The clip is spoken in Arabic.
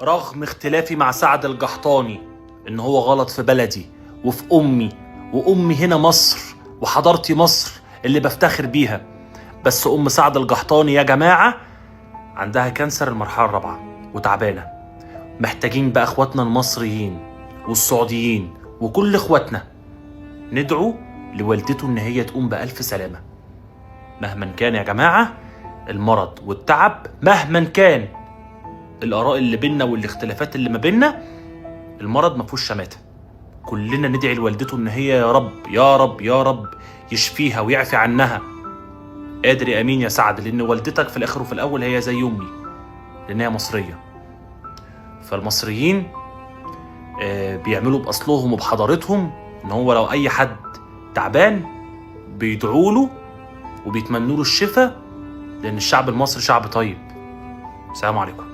رغم اختلافي مع سعد القحطاني ان هو غلط في بلدي وفي امي، وامي هنا مصر وحضارتي مصر اللي بفتخر بيها، بس ام سعد القحطاني يا جماعه عندها كانسر المرحله الرابعه وتعبانه. محتاجين بقى اخواتنا المصريين والسعوديين وكل اخواتنا ندعو لوالدته ان هي تقوم بألف سلامه. مهما كان يا جماعه المرض والتعب، مهما كان الاراء اللي بينا والاختلافات اللي ما بينا، المرض ما فيهوش شماته. كلنا ندعي لوالدته ان هي يا رب يا رب يا رب يشفيها ويعفي عنها. قادر يا امين يا سعد، لان والدتك في الاخر وفي الاول هي زي امي لان هي مصريه. فالمصريين بيعملوا باصلهم وبحضارتهم ان هو لو اي حد تعبان بيدعوا له وبيتمنوا له الشفاء، لان الشعب المصري شعب طيب. السلام عليكم.